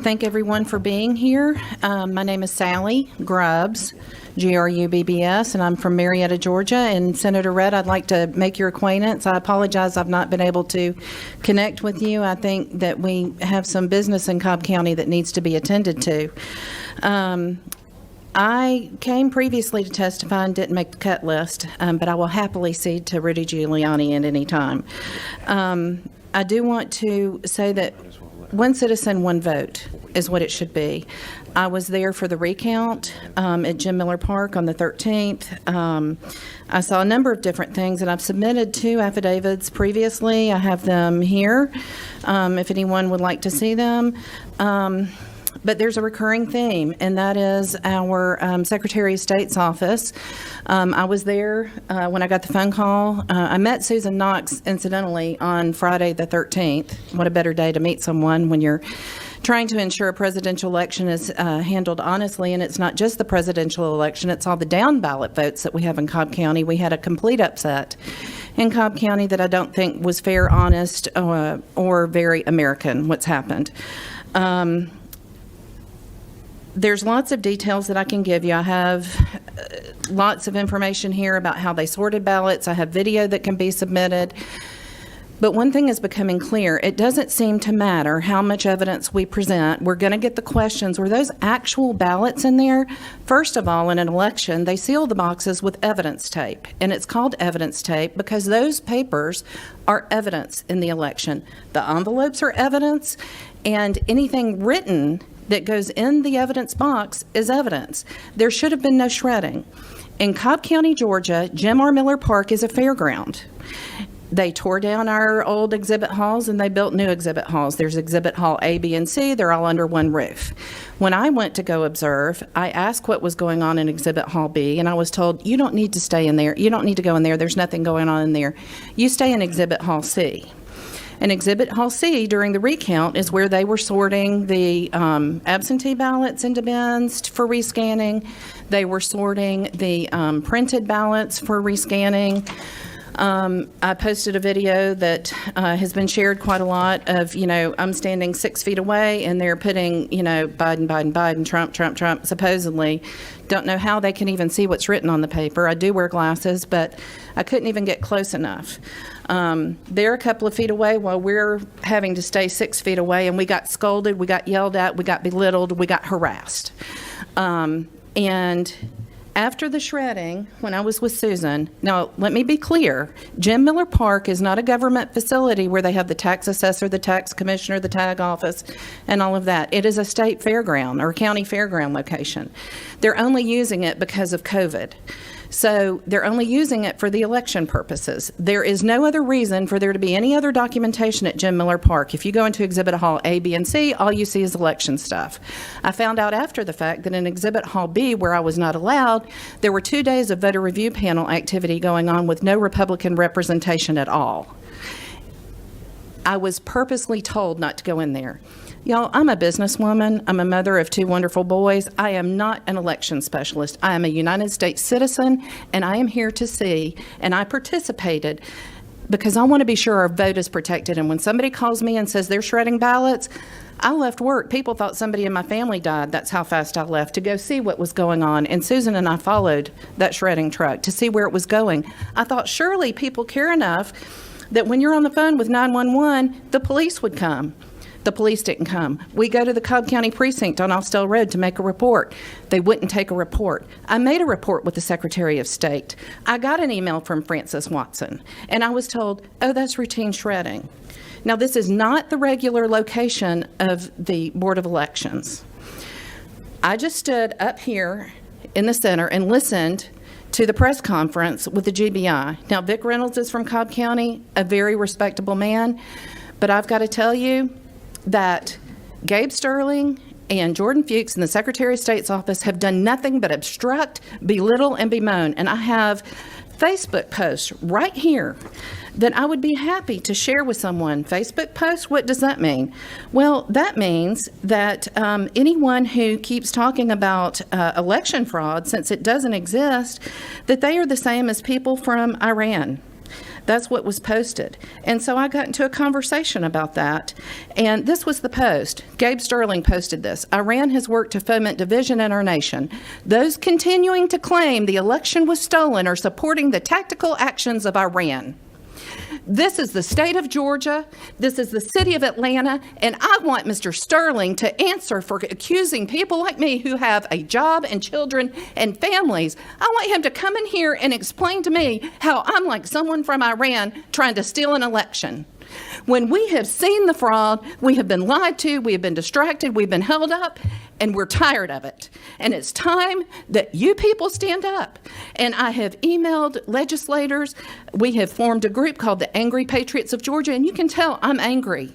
Thank everyone for being here. My name is Sally Grubbs, Grubbs, and I'm from Marietta, Georgia. And Senator Redd, I'd like to make your acquaintance. I apologize I've not been able to connect with you. I think that we have some business in Cobb County that needs to be attended to. I came previously to testify and didn't make the cut list, but I will happily cede to Rudy Giuliani at any time. I do want to say that one citizen, one vote is what it should be. I was there for the recount at Jim Miller Park on the 13th. I saw a number of different things, and I've submitted 2 affidavits previously. I have them here if anyone would like to see them. But there's a recurring theme, and that is our Secretary of State's office. I was there when I got the phone call. I met Susan Knox, incidentally, on Friday the 13th. What a better day to meet someone when you're trying to ensure a presidential election is handled honestly, and it's not just the presidential election, it's all the down ballot votes that we have in Cobb County. We had a complete upset in Cobb County that I don't think was fair, honest, or very American, what's happened. There's lots of details that I can give you. I have lots of information here about how they sorted ballots. I have video that can be submitted. But one thing is becoming clear. It doesn't seem to matter how much evidence we present. We're going to get the questions. Were those actual ballots in there? First of all, in an election, they seal the boxes with evidence tape. And it's called evidence tape because those papers are evidence in the election. The envelopes are evidence, and anything written that goes in the evidence box is evidence. There should have been no shredding. In Cobb County, Georgia, Jim R. Miller Park is a fairground. They tore down our old exhibit halls and they built new exhibit halls. There's exhibit hall A, B, and C. They're all under one roof. When I went to go observe, I asked what was going on in exhibit hall B, and I was told, you don't need to stay in there. You don't need to go in there. There's nothing going on in there. You stay in exhibit hall C. And Exhibit Hall C during the recount is where they were sorting the absentee ballots into bins for rescanning. They were sorting the printed ballots for rescanning. I posted a video that has been shared quite a lot of, I'm standing 6 feet away and they're putting, Biden, Biden, Biden, Trump, Trump, Trump, supposedly. Don't know how they can even see what's written on the paper. I do wear glasses, but I couldn't even get close enough. They're a couple of feet away while we're having to stay 6 feet away, and we got scolded, we got yelled at, we got belittled, we got harassed. And after the shredding, when I was with Susan, now let me be clear, Jim Miller Park is not a government facility where they have the tax assessor, the tax commissioner, the tag office, and all of that. It is a state fairground or county fairground location. They're only using it because of COVID. So they're only using it for the election purposes. There is no other reason for there to be any other documentation at Jim Miller Park. If you go into Exhibit Hall A, B, and C, all you see is election stuff. I found out after the fact that in Exhibit Hall B, where I was not allowed, there were 2 days of voter review panel activity going on with no Republican representation at all. I was purposely told not to go in there. Y'all, I'm a businesswoman. I'm a mother of 2 wonderful boys. I am not an election specialist. I am a United States citizen, and I am here to see, and I participated because I want to be sure our vote is protected. And when somebody calls me and says they're shredding ballots, I left work. People thought somebody in my family died. That's how fast I left to go see what was going on. And Susan and I followed that shredding truck to see where it was going. I thought surely people care enough that when you're on the phone with 911, the police would come. The police didn't come. We go to the Cobb County Precinct on Austell Road to make a report. They wouldn't take a report. I made a report with the Secretary of State. I got an email from Francis Watson, and I was told, oh, that's routine shredding. Now, this is not the regular location of the Board of Elections. I just stood up here in the center and listened to the press conference with the GBI. Now, Vic Reynolds is from Cobb County, a very respectable man, but I've got to tell you, that Gabe Sterling and Jordan Fuchs in the Secretary of State's office have done nothing but obstruct, belittle, and bemoan. And I have Facebook posts right here that I would be happy to share with someone. Facebook posts, what does that mean? Well, that means that anyone who keeps talking about election fraud, since it doesn't exist, that they are the same as people from Iran. That's what was posted. And so I got into a conversation about that. And this was the post. Gabe Sterling posted this. Iran has worked to foment division in our nation. Those continuing to claim the election was stolen are supporting the tactical actions of Iran. This is the state of Georgia. This is the city of Atlanta. And I want Mr. Sterling to answer for accusing people like me who have a job and children and families. I want him to come in here and explain to me how I'm like someone from Iran trying to steal an election. When we have seen the fraud, we have been lied to, we have been distracted, we've been held up, and we're tired of it. And it's time that you people stand up. And I have emailed legislators. We have formed a group called the Angry Patriots of Georgia, and you can tell I'm angry.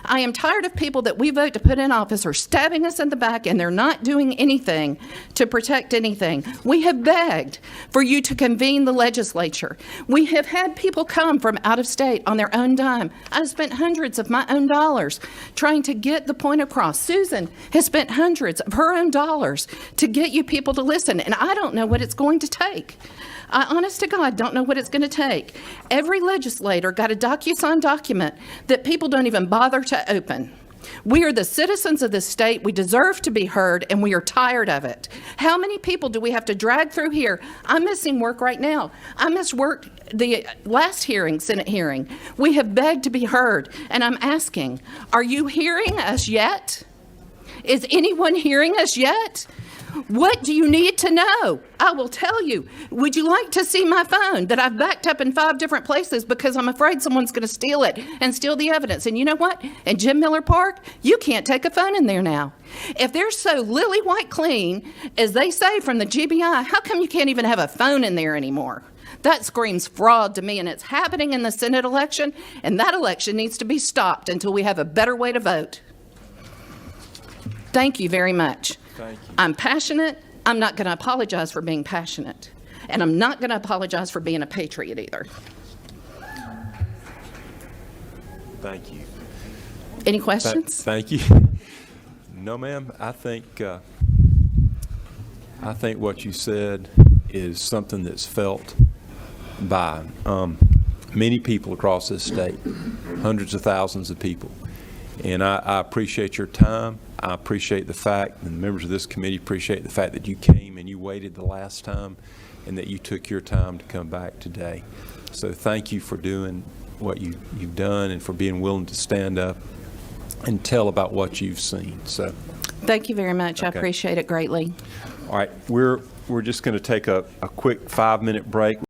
I am tired of people that we vote to put in office are stabbing us in the back, and they're not doing anything to protect anything. We have begged for you to convene the legislature. We have had people come from out of state on their own dime. I've spent hundreds of my own dollars trying to get the point across. Susan has spent hundreds of her own dollars to get you people to listen, and I don't know what it's going to take. I, honest to God, don't know what it's going to take. Every legislator got a DocuSign document that people don't even bother to open. We are the citizens of this state. We deserve to be heard, and we are tired of it. How many people do we have to drag through here? I'm missing work right now. I missed work the last hearing, Senate hearing. We have begged to be heard, and I'm asking, are you hearing us yet? Is anyone hearing us yet? What do you need to know? I will tell you. Would you like to see my phone that I've backed up in 5 different places because I'm afraid someone's going to steal it and steal the evidence? And you know what? In Jim Miller Park, you can't take a phone in there now. If they're so lily white clean, as they say from the GBI, how come you can't even have a phone in there anymore? That screams fraud to me, and it's happening in the Senate election, and that election needs to be stopped until we have a better way to vote. Thank you very much. Thank you. I'm passionate. I'm not going to apologize for being passionate. And I'm not going to apologize for being a patriot either. Thank you. Any questions? Thank you. No, ma'am. I think what you said is something that's felt by many people across this state, hundreds of thousands of people. And I appreciate your time. I appreciate the fact, and the members of this committee appreciate the fact that you came and you waited the last time and that you took your time to come back today. So thank you for doing what you've done and for being willing to stand up and tell about what you've seen. So Thank you very much. I Okay. appreciate it greatly. all right, we're just going to take a quick 5-minute break.